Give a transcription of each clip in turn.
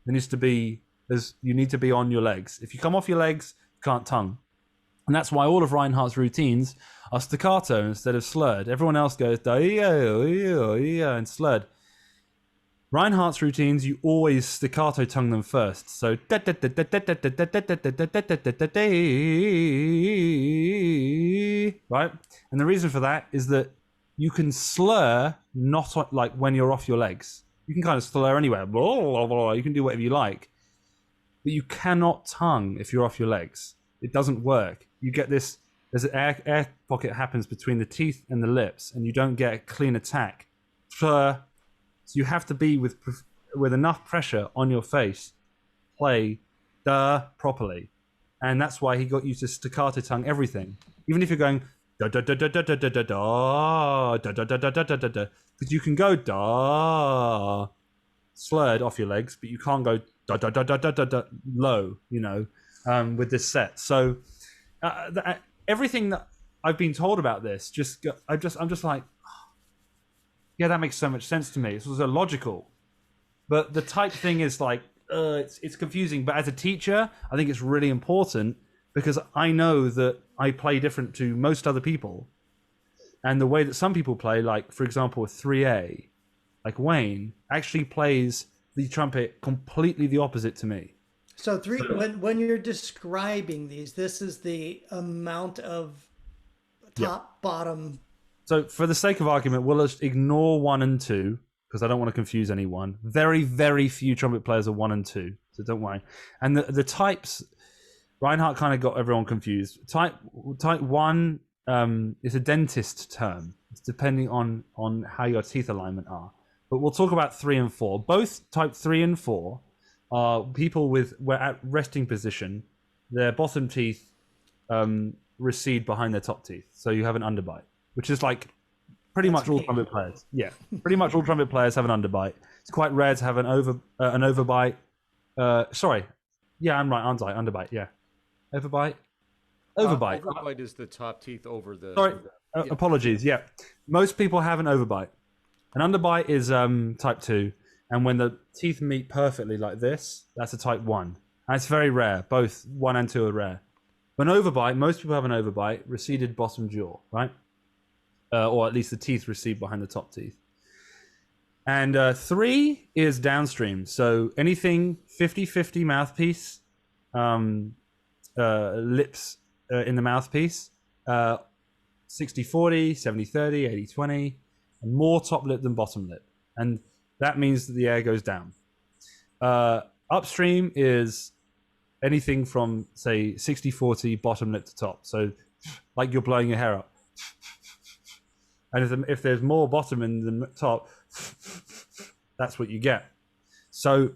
There needs to be, you need to be on your legs. If you come off your legs, you can't tongue. And that's why all of Reinhardt's routines are staccato instead of slurred. Everyone else goes and slurred. Reinhardt's routines, you always staccato tongue them first. So right? And the reason for that is that you can slur not like when you're off your legs. You can kind of slur anywhere. You can do whatever you like. But you cannot tongue if you're off your legs. It doesn't work. You get this, there's an air pocket happens between the teeth and the lips, and you don't get a clean attack. So you have to be with enough pressure on your face, play properly. And that's why he got you to staccato tongue everything. Even if you're going da da da da da da da da da da da da da da da da, because you can go da slurred off your legs, but you can't go da da da da da da, da low, you know, with this set. So everything that I've been told about this, I'm just like, yeah, that makes so much sense to me. It's also logical, but the type thing is like, it's confusing. But as a teacher, I think it's really important because I know that I play different to most other people, and the way that some people play, like for example, a 3A, like Wayne, actually plays the trumpet completely the opposite to me. So when you're describing these, this is the amount of top, bottom. So for the sake of argument, we'll just ignore 1 and 2 because I don't want to confuse anyone. Very, very few trumpet players are 1 and 2, so don't worry. And the types, Reinhardt kind of got everyone confused. Type 1 is a dentist term. It's depending on how your teeth alignment are. But we'll talk about 3 and 4. Both type 3 and 4 are people we're at resting position. Their bottom teeth recede behind their top teeth, so you have an underbite, which is like pretty much all trumpet players. Yeah, pretty much all trumpet players have an underbite. It's quite rare to have an overbite. Sorry, yeah, I'm right, aren't I? Underbite, yeah. Overbite. Overbite is the top teeth over the. Sorry, apologies. Yeah, most people have an overbite. An underbite is type 2, and when the teeth meet perfectly like this, that's a type 1. And it's very rare. Both 1 and 2 are rare. An overbite, most people have an overbite, receded bottom jaw, right? Or at least the teeth recede behind the top teeth. And 3 is downstream. So anything 50-50 mouthpiece, lips in the mouthpiece, 60-40, 70-30, 80-20, and more top lip than bottom lip. And that means that the air goes down. Upstream is anything from, say, 60-40 bottom lip to top. So like you're blowing your hair up. And if there's more bottom in the top, that's what you get. So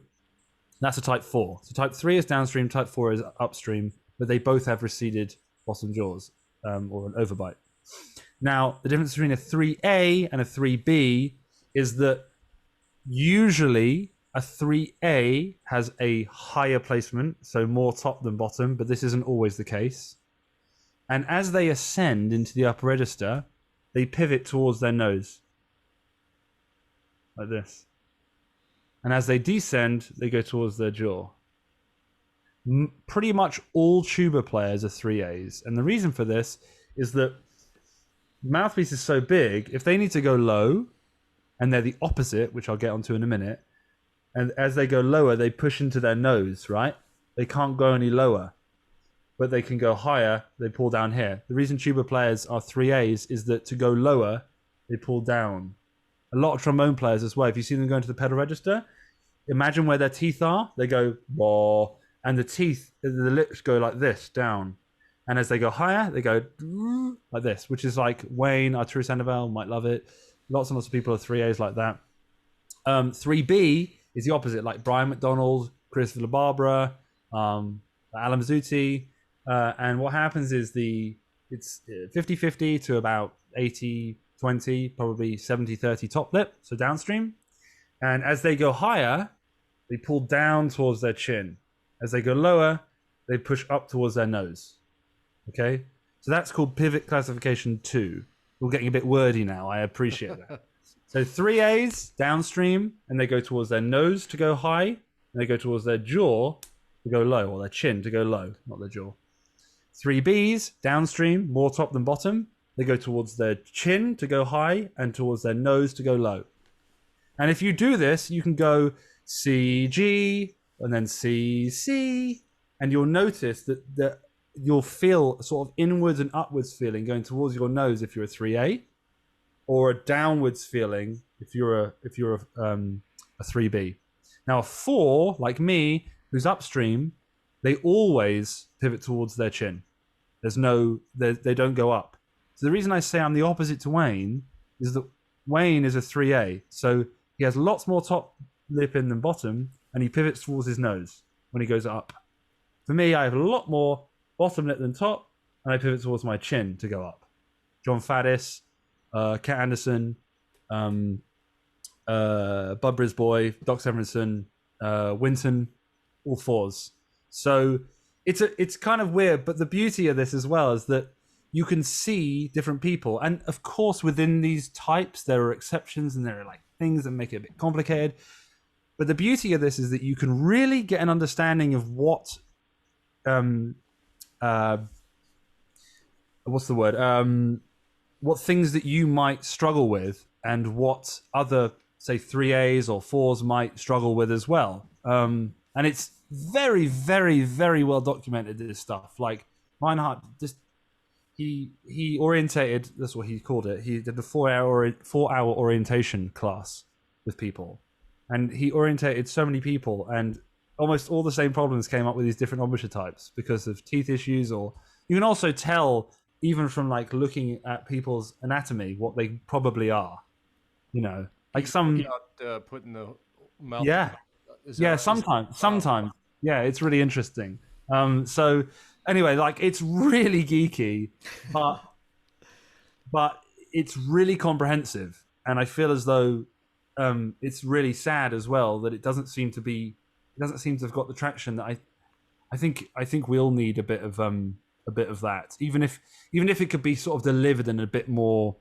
that's a type 4. So type 3 is downstream, type 4 is upstream, but they both have receded bottom jaws or an overbite. Now, the difference between a 3A and a 3B is that usually a 3A has a higher placement, so more top than bottom, but this isn't always the case. And as they ascend into the upper register, they pivot towards their nose, like this. And as they descend, they go towards their jaw. Pretty much all tuba players are 3As. And the reason for this is that the mouthpiece is so big, if they need to go low, and they're the opposite, which I'll get onto in a minute, and as they go lower, they push into their nose, right? They can't go any lower, but they can go higher, they pull down here. The reason tuba players are 3As is that to go lower, they pull down. A lot of trombone players as well, if you see them going to the pedal register, imagine where their teeth are, they go, whoa, and the teeth, the lips go like this, down. And as they go higher, they go like this, which is like Wayne, Arturo Sandoval might love it. Lots and lots of people are 3As like that. 3B is the opposite, like Brian McDonald, Chris Villabarbara, Alan Mazzuti. And what happens is it's 50-50 to about 80-20, probably 70-30 top lip, so downstream. And as they go higher, they pull down towards their chin. As they go lower, they push up towards their nose. Okay? So that's called pivot classification 2. We're getting a bit wordy now. I appreciate that. So 3As, downstream, and they go towards their nose to go high. and they go towards their jaw to go low, or their chin to go low, not their jaw. 3 Bs, downstream, more top than bottom. They go towards their chin to go high and towards their nose to go low. And if you do this, you can go C, G, and then C, C, and you'll notice that you'll feel a sort of inwards and upwards feeling going towards your nose if you're a 3A, or a downwards feeling if you're a 3B. Now a 4, like me, who's upstream, they always pivot towards their chin. They don't go up. So the reason I say I'm the opposite to Wayne is that Wayne is a 3A, so he has lots more top lip in than bottom, and he pivots towards his nose when he goes up. For me, I have a lot more bottom lip than top, and I pivot towards my chin to go up. John Faddis, Kat Anderson, Bud Brisboy, Doc Severinsen, Winton, all 4s. So it's kind of weird, but the beauty of this as well is that you can see different people, and of course within these types there are exceptions and there are like things that make it a bit complicated. But the beauty of this is that you can really get an understanding of what what things that you might struggle with, and what other, say, 3As or 4s might struggle with as well. And it's very, very, very well documented, this stuff. Like Reinhardt, he orientated, that's what he called it. He did the 4-hour orientation class with people. And he orientated so many people, and almost all the same problems came up with these different embouchure types because of teeth issues. Or you can also tell, even from like looking at people's anatomy, what they probably are. You know, like some putting the mouth. Yeah, sometimes. Yeah, it's really interesting. So anyway, like it's really geeky, but it's really comprehensive, and I feel as though it's really sad as well that it doesn't seem to have got the traction that I think we all need a bit of that, even if it could be sort of delivered in a bit more.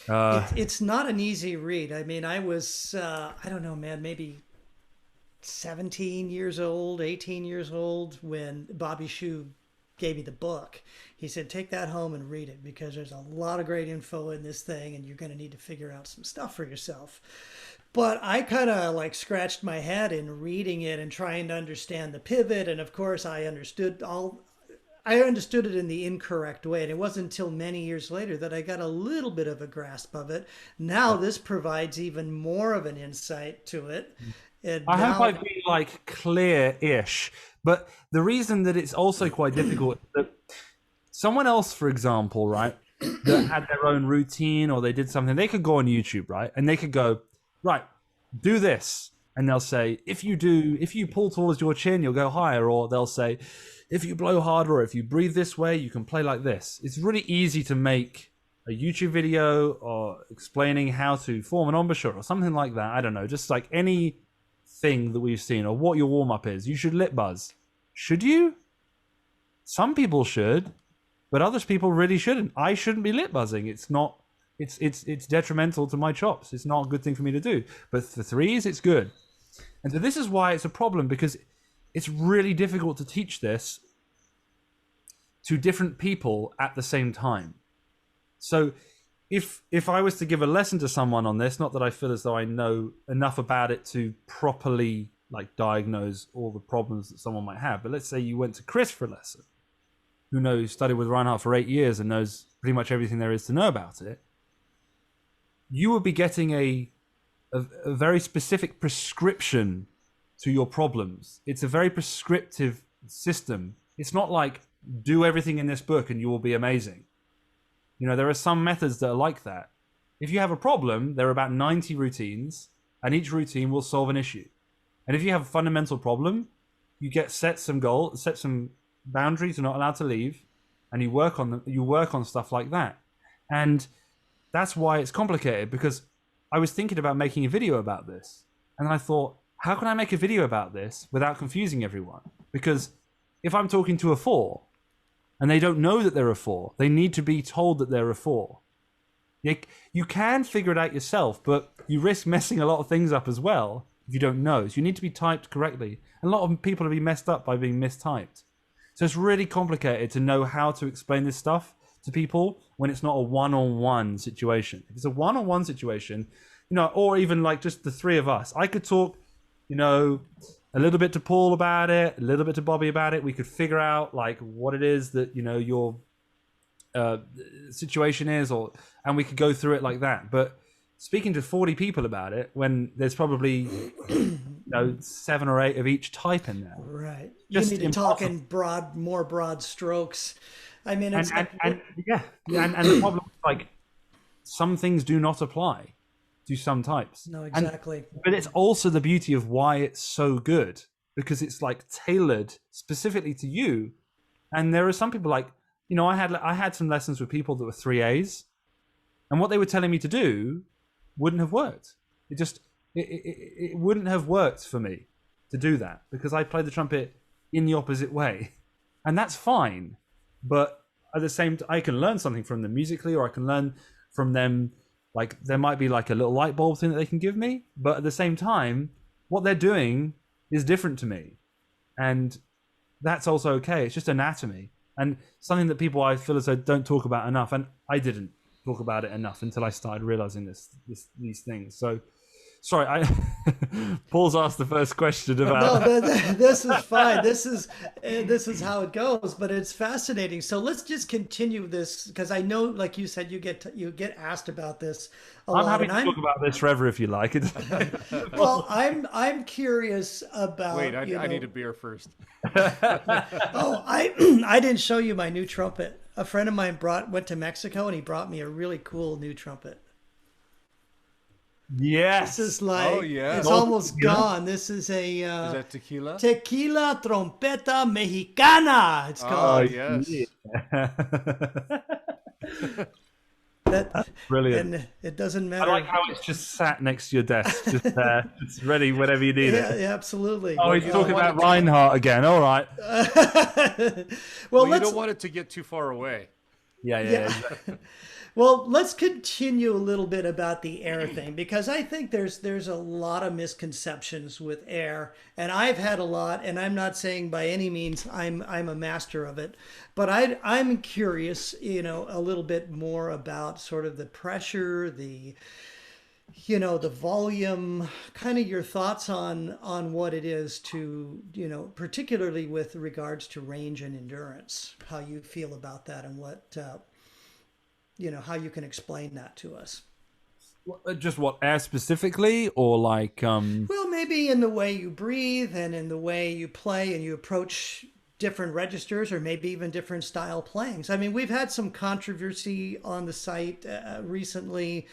It's not an easy read. I mean, I was I don't know, man, maybe 17 years old, 18 years old when Bobby Shue gave me the book. He said, take that home and read it, because there's a lot of great info in this thing and you're going to need to figure out some stuff for yourself. But I kind of like scratched my head in reading it and trying to understand the pivot. And of course I understood it in the incorrect way. And it wasn't until many years later that I got a little bit of a grasp of it. Now this provides even more of an insight to it. And I hope I've been like clear-ish, but the reason that it's also quite difficult is that someone else, for example, right, that had their own routine or they did something, they could go on YouTube, right, and they could go, right, do this, and they'll say, if you pull towards your chin, you'll go higher, or they'll say, if you blow harder, or if you breathe this way, you can play like this. It's really easy to make a YouTube video or explaining how to form an embouchure or something like that. I don't know, just like any thing that we've seen, or what your warm-up is. You should lip buzz. Should you? Some people should, but other people really shouldn't. I shouldn't be lip buzzing. It's not. It's detrimental to my chops. It's not a good thing for me to do. But for 3s, it's good. And so this is why it's a problem, because it's really difficult to teach this to different people at the same time. So if I was to give a lesson to someone on this, not that I feel as though I know enough about it to properly like diagnose all the problems that someone might have, but let's say you went to Chris for a lesson, who studied with Reinhardt for 8 years and knows pretty much everything there is to know about it, you would be getting a very specific prescription to your problems. It's a very prescriptive system. It's not like do everything in this book and you will be amazing. You know, there are some methods that are like that. If you have a problem, there are about 90 routines, and each routine will solve an issue. And if you have a fundamental problem, you set some boundaries you're not allowed to leave, and you work on them. You work on stuff like that, and that's why it's complicated. Because I was thinking about making a video about this, and then I thought, how can I make a video about this without confusing everyone? Because if I'm talking to a 4, and they don't know that they're a 4, they need to be told that they're a 4. You can figure it out yourself, but you risk messing a lot of things up as well if if you don't know. So you need to be typed correctly. And a lot of people have been messed up by being mistyped. So it's really complicated to know how to explain this stuff to people when it's not a one-on-one situation. If it's a one-on-one situation, or even like just the three of us, I could talk, a little bit to Paul about it, a little bit to Bobby about it. We could figure out like what it is that, your situation is, and we could go through it like that. But speaking to 40 people about it when there's probably 7 or 8 of each type in there, right? Just you need to talk in more broad strokes. I mean, it's and the problem is, like, some things do not apply to some types. No, exactly. But it's also the beauty of why it's so good, because it's like tailored specifically to you. And there are some people like, I had some lessons with people that were 3As, and what they were telling me to do wouldn't have worked. It wouldn't have worked for me to do that, because I play the trumpet in the opposite way, and that's fine. But at the same time, I can learn something from them musically, or I can learn from them, like there might be like a little light bulb thing that they can give me, but at the same time, what they're doing is different to me, and that's also okay. It's just anatomy, and something that people, I feel as though, don't talk about enough, and I didn't talk about it enough until I started realizing these things. So sorry, Paul's asked the first question about. No, this is fine. This is how it goes, but it's fascinating. So let's just continue this, because I know, like you said, you get asked about this a lot. I'm happy to talk about this forever if you like. Well, I'm curious about. Wait, I need a beer first. Oh, I didn't show you my new trumpet. A friend of mine went to Mexico, and he brought me a really cool new trumpet. Yes. This is like, yeah. It's almost gone. This is a is that tequila? Tequila Trompeta Mexicana. It's called. Oh, yes. That's brilliant. And it doesn't matter. I like how it's just sat next to your desk, just there, it's ready whenever you need it. Yeah, absolutely. Oh, he's talking about Reinhardt again. All right. Well, you don't want it to get too far away. Yeah. Exactly. Well, let's continue a little bit about the air thing, because I think there's a lot of misconceptions with air, and I've had a lot, and I'm not saying by any means I'm a master of it, but I'm curious, a little bit more about sort of the pressure, the volume, kind of your thoughts on what it is to, particularly with regards to range and endurance, how you feel about that, and what how you can explain that to us. Just what, air specifically, or like Well, maybe in the way you breathe and in the way you play and you approach different registers, or maybe even different style playings. I mean, we've had some controversy on the site recently.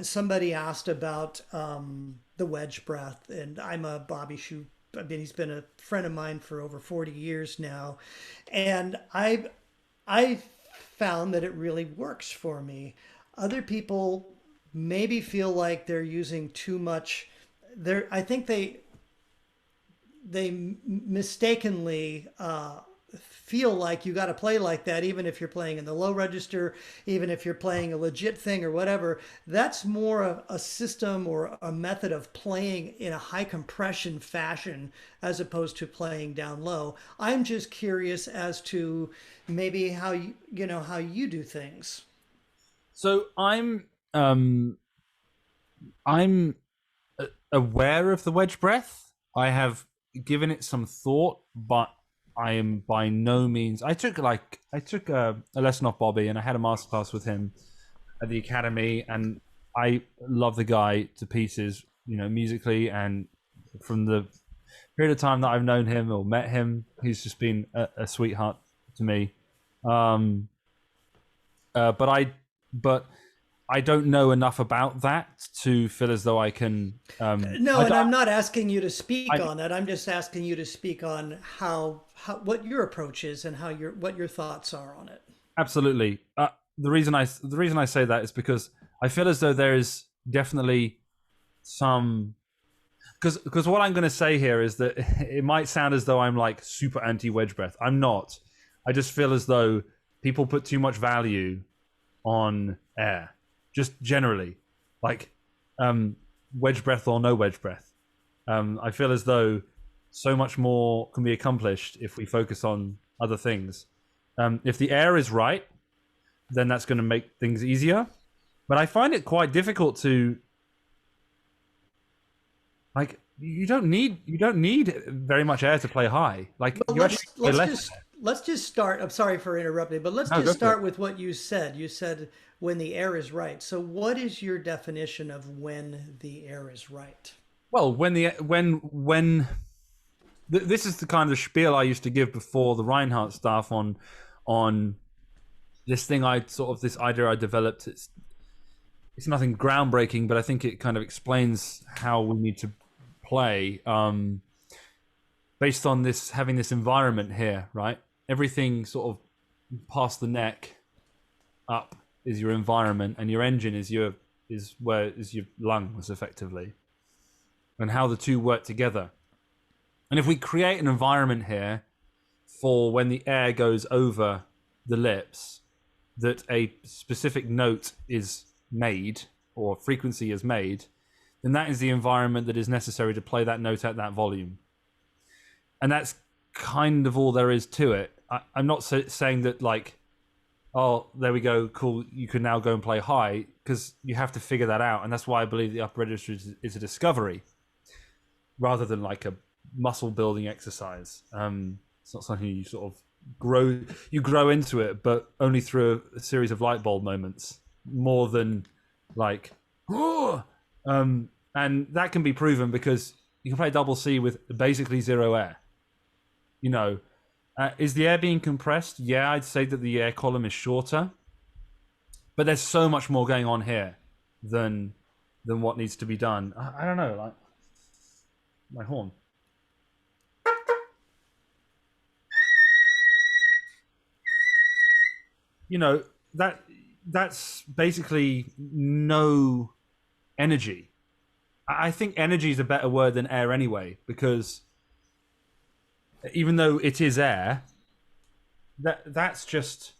Somebody asked about the wedge breath, and I'm a Bobby Shoe. I mean, he's been a friend of mine for over 40 years now, and I found that it really works for me. Other people maybe feel like they're using too much. I think they mistakenly feel like you got to play like that, even if you're playing in the low register, even if you're playing a legit thing or whatever. That's more of a system or a method of playing in a high compression fashion as opposed to playing down low. I'm just curious as to maybe how you do things. So I'm aware of the wedge breath. I have given it some thought, but I am by no means. I took a lesson off Bobby, and I had a masterclass with him at the academy, and I love the guy to pieces, musically, and from the period of time that I've known him or met him, he's just been a sweetheart to me. But I don't know enough about that to feel as though I can. No, and I'm not asking you to speak on that. I'm just asking you to speak on how what your approach is and what your thoughts are on it. Absolutely. The reason I say that is because I feel as though there is definitely some. Because what I'm going to say here is that it might sound as though I'm like super anti wedge breath. I'm not. I just feel as though people put too much value on air, just generally, like wedge breath or no wedge breath. I feel as though so much more can be accomplished if we focus on other things. If the air is right, then that's going to make things easier. But I find it quite difficult to, like, you don't need very much air to play high. Like, Well, you actually play less. let's just start. I'm sorry for interrupting, but let's No, go just for it. start with what you said. You said when the air is right. So, what is your definition of when the air is right? Well, this is the kind of spiel I used to give before the Reinhardt stuff on this thing this idea I developed. It's nothing groundbreaking, but I think it kind of explains how we need to play, based on having this environment here, right? Everything sort of past the neck up is your environment, and your engine is your lungs, effectively, and how the two work together. And if we create an environment here for when the air goes over the lips, that a specific note is made or frequency is made, then that is the environment that is necessary to play that note at that volume. And that's kind of all there is to it. I'm not saying that, like, oh, there we go, cool, you can now go and play high, because you have to figure that out. And that's why I believe the upper register is a discovery rather than like a muscle building exercise. It's not something you sort of grow into it, but only through a series of light bulb moments, more than like, oh! And that can be proven because you can play double C with basically zero air. You know, is the air being compressed? Yeah, I'd say that the air column is shorter, but there's so much more going on here than what needs to be done. I don't know, like my horn. You know, that's basically no energy. I think energy is a better word than air anyway, because even though it is air, that's just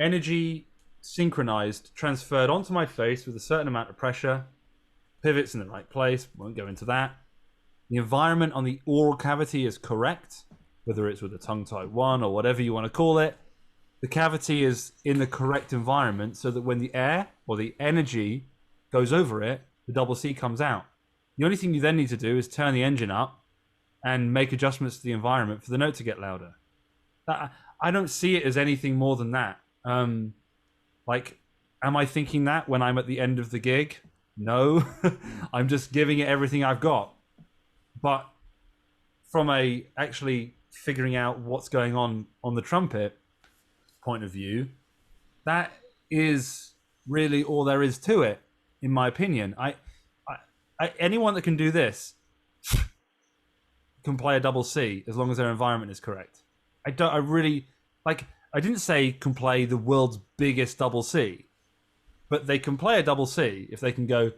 energy synchronized, transferred onto my face with a certain amount of pressure, pivots in the right place, won't go into that. The environment on the oral cavity is correct, whether it's with a tongue type 1 or whatever you want to call it. The cavity is in the correct environment so that when the air or the energy goes over it, the double C comes out. The only thing you then need to do is turn the engine up and make adjustments to the environment for the note to get louder. I don't see it as anything more than that. Like, am I thinking that when I'm at the end of the gig? No. I'm just giving it everything I've got. But from actually figuring out what's going on the trumpet point of view, that is really all there is to it, in my opinion. Anyone that can do this can play a double C as long as their environment is correct. I didn't say can play the world's biggest double C, but they can play a double C if they can go,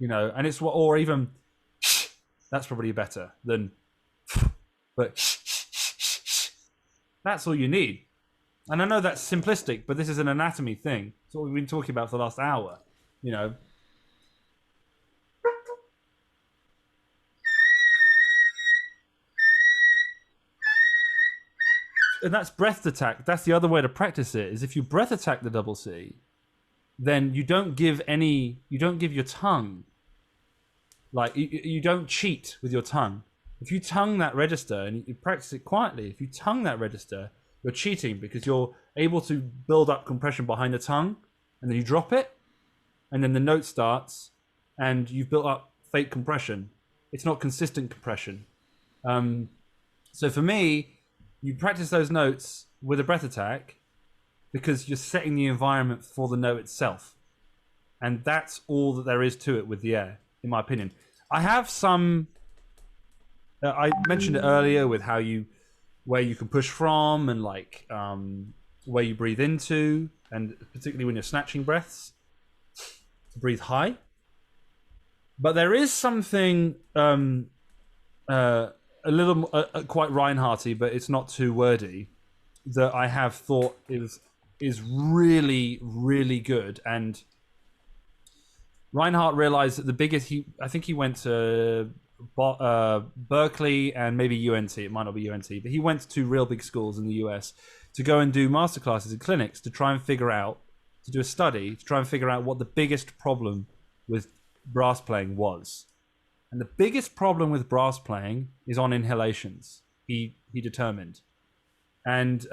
you know, and it's or even that's probably better than, but that's all you need. And I know that's simplistic, but this is an anatomy thing. It's what we've been talking about for the last hour, you know. And that's breath attack. That's the other way to practice it, is if you breath attack the double C, then you don't give your tongue, like, you don't cheat with your tongue. If you tongue that register, and you practice it quietly, if you tongue that register, you're cheating, because you're able to build up compression behind the tongue, and then you drop it, and then the note starts, and you've built up fake compression. It's not consistent compression. So for me, you practice those notes with a breath attack because you're setting the environment for the note itself. And that's all that there is to it with the air, in my opinion. I have some... I mentioned it earlier with where you can push from, and like where you breathe into, and particularly when you're snatching breaths, to breathe high. But there is something a little quite Reinhardty, but it's not too wordy, that I have thought is really, really good. And Reinhardt realized that the biggest I think he went to Berkeley and maybe UNT. It might not be UNT, but he went to 2 real big schools in the US to go and do masterclasses in clinics to try and figure out, to do a study to try and figure out what the biggest problem with brass playing was. And the biggest problem with brass playing is on inhalations. He determined, and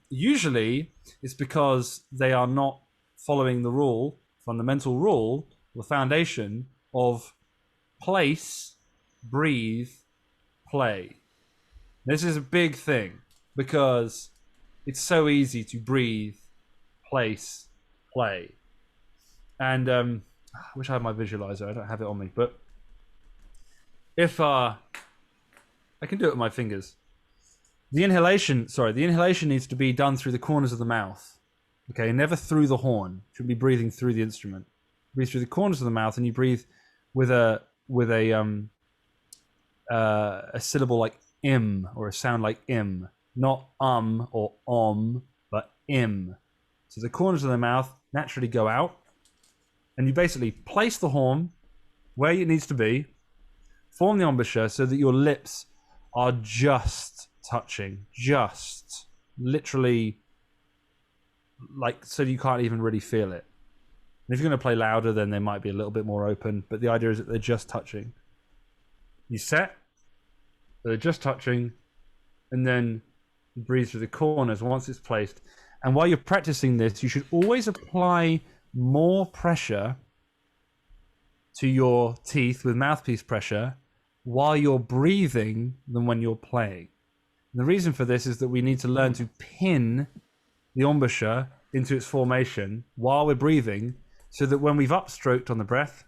usually it's because they are not following the fundamental rule, the foundation of place, breathe, play. This is a big thing because it's so easy to breathe, place, play. And I wish I had my visualizer. I don't have it on me, but if I can do it with my fingers. The inhalation needs to be done through the corners of the mouth. Okay, never through the horn. You should be breathing through the instrument. Breathe through the corners of the mouth, and you breathe with a syllable like im, or a sound like im, not or but im. So the corners of the mouth naturally go out, and you basically place the horn where it needs to be, form the embouchure so that your lips are just touching, just literally, like, so you can't even really feel it. And if you're going to play louder, then they might be a little bit more open, but the idea is that they're just touching. You set, they're just touching, and then you breathe through the corners once it's placed. And while you're practicing this, you should always apply more pressure to your teeth with mouthpiece pressure while you're breathing than when you're playing. And the reason for this is that we need to learn to pin the embouchure into its formation while we're breathing, so that when we've upstroked on the breath,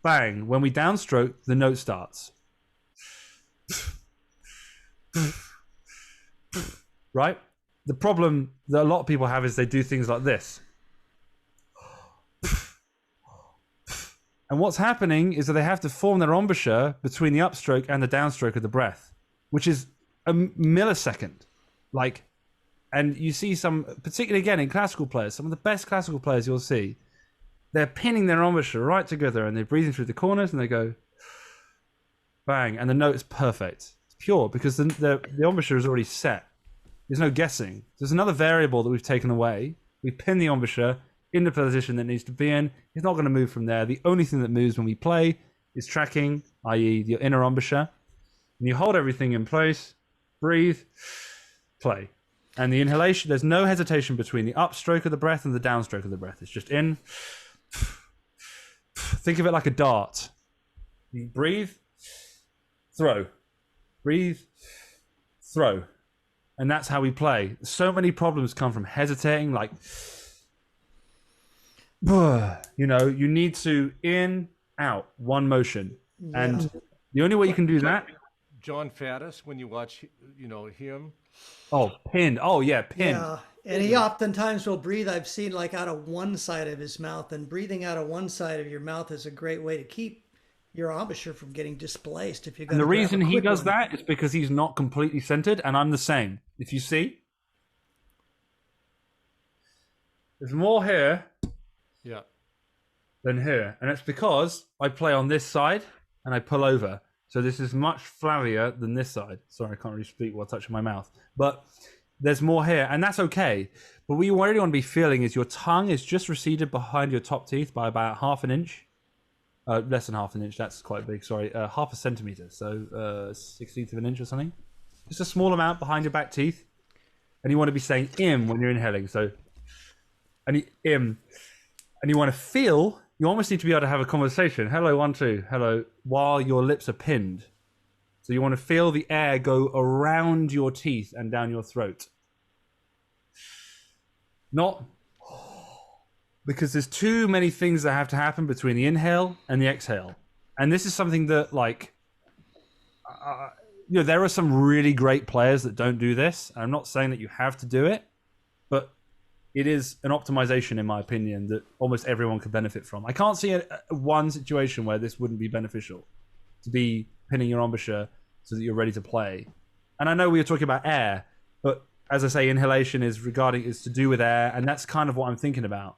bang, when we downstroke, the note starts. Right? The problem that a lot of people have is they do things like this. And what's happening is that they have to form their embouchure between the upstroke and the downstroke of the breath, which is a millisecond. Like, and you see some, particularly again in classical players, some of the best classical players you'll see, they're pinning their embouchure right together and they're breathing through the corners and they go bang, and the note is perfect. It's pure because the embouchure is already set. There's no guessing. There's another variable that we've taken away. We pin the embouchure in the position that it needs to be in. It's not going to move from there. The only thing that moves when we play is tracking, i.e. your inner embouchure. And you hold everything in place, breathe, play. And the inhalation, there's no hesitation between the upstroke of the breath and the downstroke of the breath. It's just in. Think of it like a dart. You breathe, throw. Breathe, throw. And that's how we play. So many problems come from hesitating, like, you know, you need to in, out, one motion. Yeah. And the only way you can do that. John Faddis, when you watch, you know, him. Oh, pinned. Oh, yeah, pinned. Yeah, and he oftentimes will breathe, I've seen, like out of one side of his mouth, and breathing out of one side of your mouth is a great way to keep your embouchure from getting displaced. If you got, and the reason he does that is because he's not completely centered, and I'm the same. If you see, there's more here, yeah, than here, and it's because I play on this side and I pull over. So this is much flabbier than this side. Sorry, I can't really speak while touching my mouth. But there's more here, and that's okay. But what you really want to be feeling is your tongue is just receded behind your top teeth by about half an inch. Less than half an inch, that's quite big, sorry. Half a centimeter, so 1/16 of an inch or something. Just a small amount behind your back teeth. And you want to be saying im when you're inhaling. So, im. And you want to feel, you almost need to be able to have a conversation. Hello, 1, 2, hello, while your lips are pinned. So you want to feel the air go around your teeth and down your throat. Not, because there's too many things that have to happen between the inhale and the exhale. And this is something that, like, you know, there are some really great players that don't do this. I'm not saying that you have to do it, but it is an optimization, in my opinion, that almost everyone could benefit from. I can't see one situation where this wouldn't be beneficial, to be pinning your embouchure so that you're ready to play. And I know we were talking about air, but as I say, inhalation is to do with air, and that's kind of what I'm thinking about.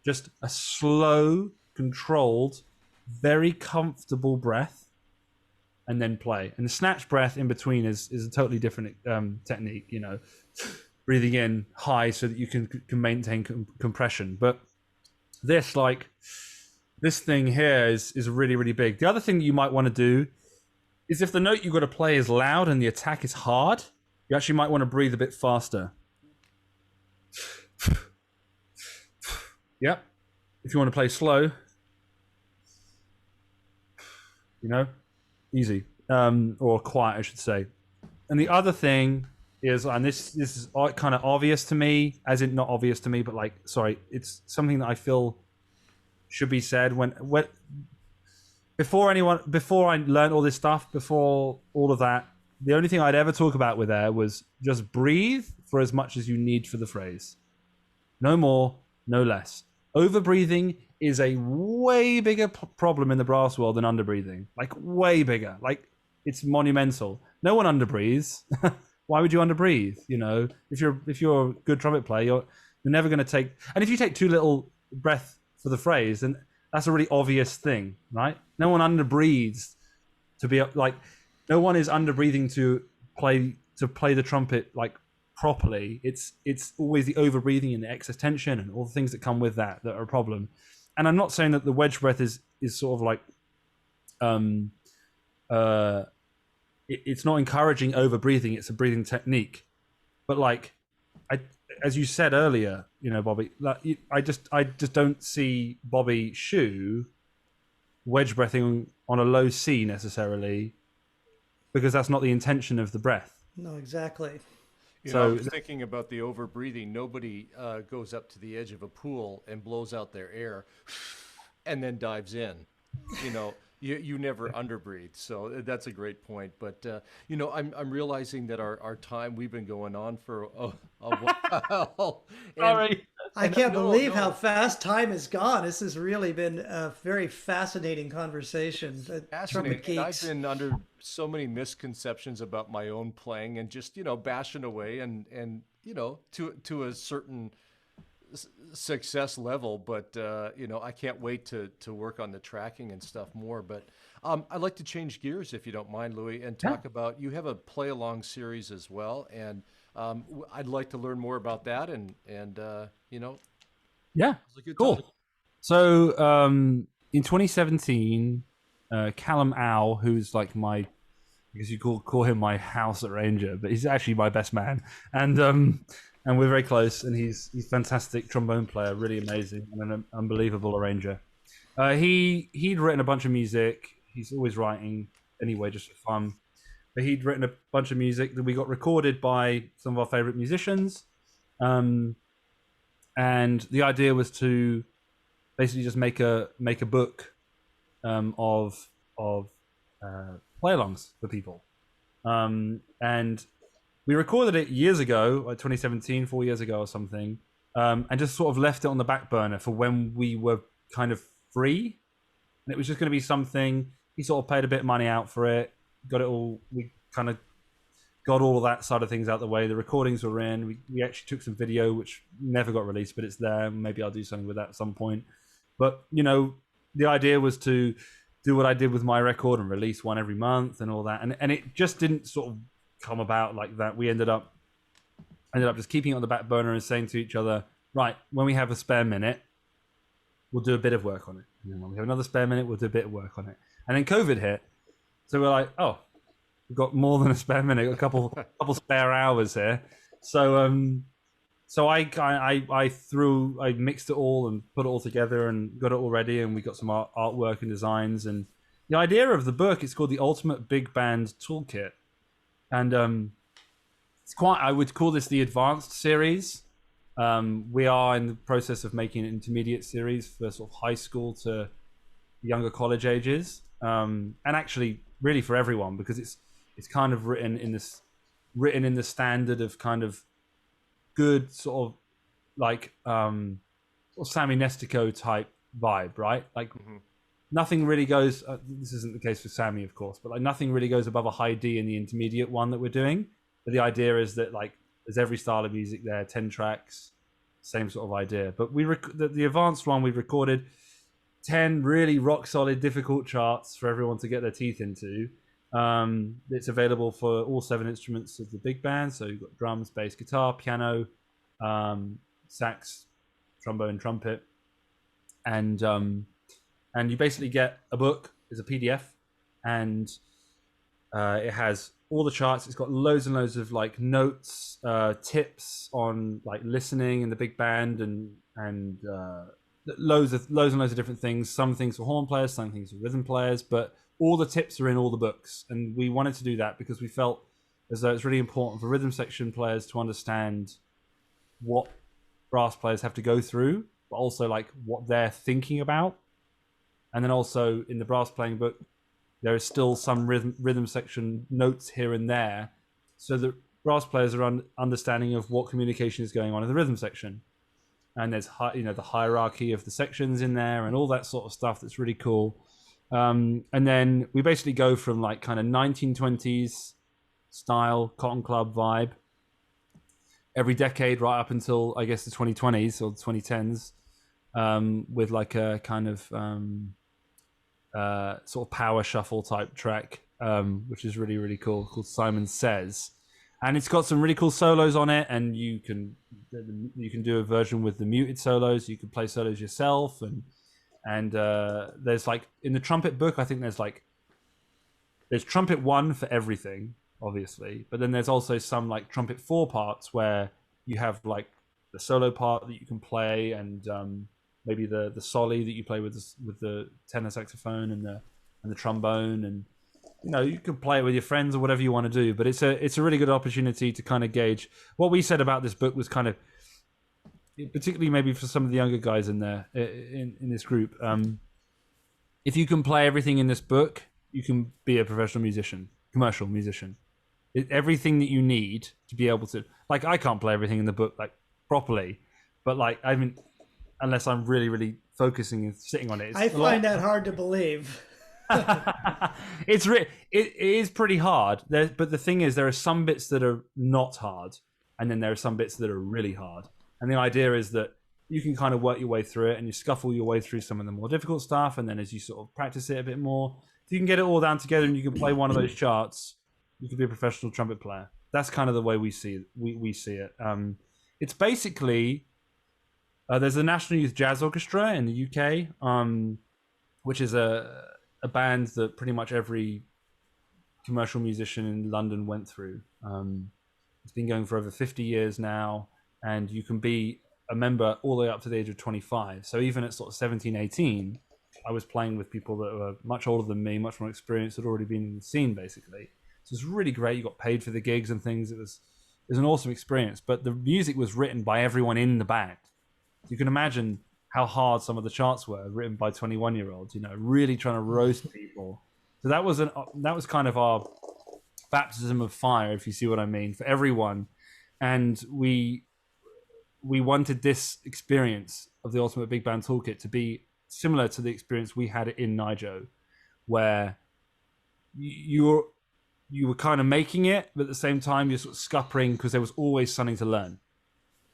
Just a slow, controlled, very comfortable breath, and then play. And the snatch breath in between is a totally different technique. You know, breathing in high so that you can maintain compression. But this thing here is really, really big. The other thing that you might want to do is if the note you've got to play is loud and the attack is hard, you actually might want to breathe a bit faster. Yep. If you want to play slow, you know, easy, or quiet, I should say. And the other thing is, and this is kind of obvious to me, as in not obvious to me, but like, sorry, it's something that I feel should be said when before I learned all this stuff, before all of that, the only thing I'd ever talk about with air was just breathe for as much as you need for the phrase. No more, no less. Over-breathing is a way bigger problem in the brass world than under-breathing. Like, way bigger. Like, it's monumental. No one under-breathes. Why would you under-breathe? You know, if you're a good trumpet player, you're never going to take... And if you take too little breath for the phrase, then that's a really obvious thing, right? No one under-breathes to be... Like, no one is under-breathing to play the trumpet, like, properly. It's always the over breathing and the excess tension and all the things that come with that are a problem. And I'm not saying that the wedge breath is sort of like it's not encouraging over breathing. It's a breathing technique. But like as you said earlier, you know, Bobby, like, I just don't see Bobby Shoe wedge breathing on a low C necessarily, because that's not the intention of the breath. No, exactly. I was thinking about the over breathing. Nobody goes up to the edge of a pool and blows out their air and then dives in. You know, you never under breathe. So that's a great point. But you know, I'm realizing that our time, we've been going on for a while. Sorry. I can't believe how fast time has gone. This has really been a very fascinating conversation. Fascinating. I've been under so many misconceptions about my own playing and just, you know, bashing away and you know, to a certain success level. But, you know, I can't wait to work on the tracking and stuff more. But I'd like to change gears, if you don't mind, Louis, and talk about, you have a play along series as well. And I'd like to learn more about that and you know. Yeah, cool. Time. So in 2017, Callum Owl, who's like I guess you call him my house arranger, but he's actually my best man, and we're very close. And he's fantastic trombone player, really amazing, and an unbelievable arranger. He'd written a bunch of music. He's always writing anyway, just for fun. But he'd written a bunch of music that we got recorded by some of our favorite musicians. And the idea was to basically just make a book of play-alongs for people. And we recorded it years ago, like 2017, 4 years ago or something, and just sort of left it on the back burner for when we were kind of free. And it was just going to be something, he sort of paid a bit of money out for it, we kind of got all of that side of things out the way. The recordings were in. We actually took some video, which never got released, but it's there. Maybe I'll do something with that at some point. But, you know, the idea was to do what I did with my record and release one every month and all that. And it just didn't sort of come about like that. We ended up just keeping it on the back burner and saying to each other, right, when we have a spare minute, we'll do a bit of work on it. And then when we have another spare minute, we'll do a bit of work on it. And then COVID hit. So we're like, oh, we've got more than a spare minute, a couple spare hours here. So I mixed it all and put it all together and got it all ready, and we got some artwork and designs. And the idea of the book is called the Ultimate Big Band Toolkit. And I would call this the advanced series. We are in the process of making an intermediate series for sort of high school to younger college ages. And actually really for everyone, because it's kind of written in the standard of kind of good sort of like sort of Sammy Nestico type vibe, right? Like nothing really goes. This isn't the case for Sammy, of course, but like nothing really goes above a high D in the intermediate one that we're doing. But the idea is that like there's every style of music there, 10 tracks, same sort of idea. But the advanced one we recorded 10 really rock solid, difficult charts for everyone to get their teeth into. It's available for all 7 instruments of the big band. So you've got drums, bass, guitar, piano, sax, trombone, trumpet, and you basically get a book as a PDF, and it has all the charts. It's got loads and loads of like notes, tips on like listening in the big band, and loads and loads of different things. Some things for horn players, some things for rhythm players, but all the tips are in all the books. And we wanted to do that because we felt as though it's really important for rhythm section players to understand what brass players have to go through, but also like what they're thinking about. And then also in the brass playing book, there is still some rhythm section notes here and there, so that brass players are understanding of what communication is going on in the rhythm section. And there's the hierarchy of the sections in there and all that sort of stuff that's really cool. And then we basically go from like kind of 1920s style Cotton Club vibe every decade right up until I guess the 2020s or the 2010s, with like a kind of sort of power shuffle type track, which is really, really cool, called Simon Says. And it's got some really cool solos on it, and you can do a version with the muted solos. You can play solos yourself, and there's like in the trumpet book, I think there's trumpet 1 for everything, obviously, but then there's also some like trumpet 4 parts where you have like the solo part that you can play, and maybe the soli that you play with the tenor saxophone and the trombone, and you can play it with your friends or whatever you want to do. But it's a really good opportunity to kind of gauge what we said about this book was kind of, particularly maybe for some of the younger guys in there in this group. If you can play everything in this book, you can be a professional musician, commercial musician. Everything that you need to be able to, like, I can't play everything in the book like properly, but like I mean, unless I'm really, really focusing and sitting on it. I find that hard to believe. It is pretty hard. But the thing is, there are some bits that are not hard, and then there are some bits that are really hard. And the idea is that you can kind of work your way through it, and you scuffle your way through some of the more difficult stuff. And then as you sort of practice it a bit more, if you can get it all down together and you can play one of those charts, you can be a professional trumpet player. That's kind of the way we see it. We see it. It's basically there's the National Youth Jazz Orchestra in the UK, which is a band that pretty much every commercial musician in London went through. It's been going for over 50 years now, and you can be a member all the way up to the age of 25. So even at sort of 17, 18, I was playing with people that were much older than me, much more experienced, had already been in the scene, basically. So it was really great. You got paid for the gigs and things. It was an awesome experience. But the music was written by everyone in the band. You can imagine how hard some of the charts were, written by 21-year-olds, really trying to roast people. So that was kind of our baptism of fire, if you see what I mean, for everyone. And we wanted this experience of the Ultimate Big Band Toolkit to be similar to the experience we had in Nijo, where you were kind of making it, but at the same time you're sort of scuppering because there was always something to learn.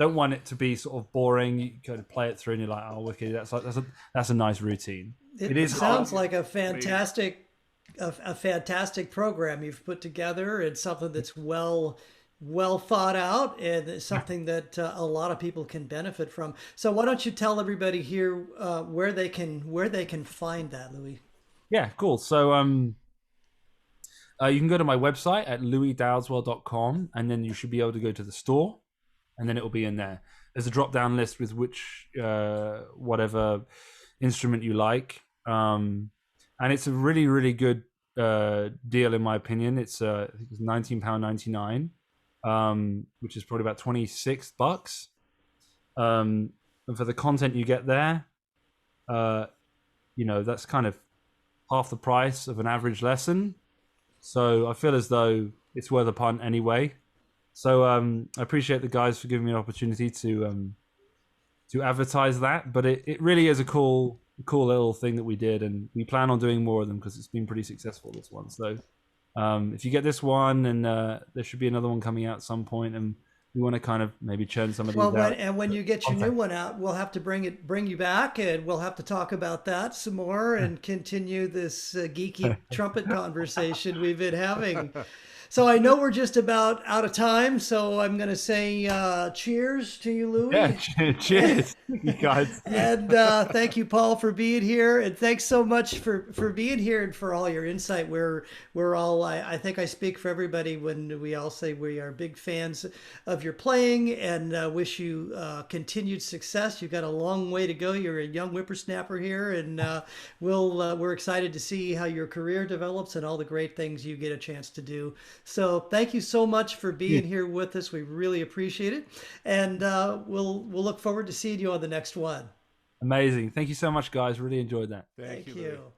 Don't want it to be sort of boring. You kind of play it through and you're like, oh, wicked. That's a nice routine. It sounds like a fantastic program you've put together, and something that's well thought out, and it's something that a lot of people can benefit from. So why don't you tell everybody here where they can find that, Louis? Yeah, cool. So you can go to my website at louisdowdeswell.com, and then you should be able to go to the store, and then it will be in there. There's a drop-down list with which whatever instrument you like, and it's a really, really good deal in my opinion. It's I think it's £19.99, which is probably about $26. And for the content you get there, that's kind of half the price of an average lesson. So I feel as though it's worth a punt anyway. So I appreciate the guys for giving me an opportunity to advertise that. But it really is a cool little thing that we did, and we plan on doing more of them because it's been pretty successful, this one. So if you get this one, and there should be another one coming out at some point, and we want to kind of maybe churn some of these Well, out. when you get your new one out, we'll have to bring you back, and we'll have to talk about that some more and continue this geeky trumpet conversation we've been having. So I know we're just about out of time, so I'm going to say cheers to you, Louis. Yeah, cheers, you guys. And thank you, Paul, for being here. And thanks so much for being here and for all your insight. We're all, I think I speak for everybody when we all say we are big fans of your playing and wish you continued success. You've got a long way to go. You're a young whippersnapper here, and we're excited to see how your career develops and all the great things you get a chance to do. So thank you so much for being here with us. We really appreciate it. And we'll look forward to seeing you on the next one. Amazing. Thank you so much, guys. Really enjoyed that. Thank you. you.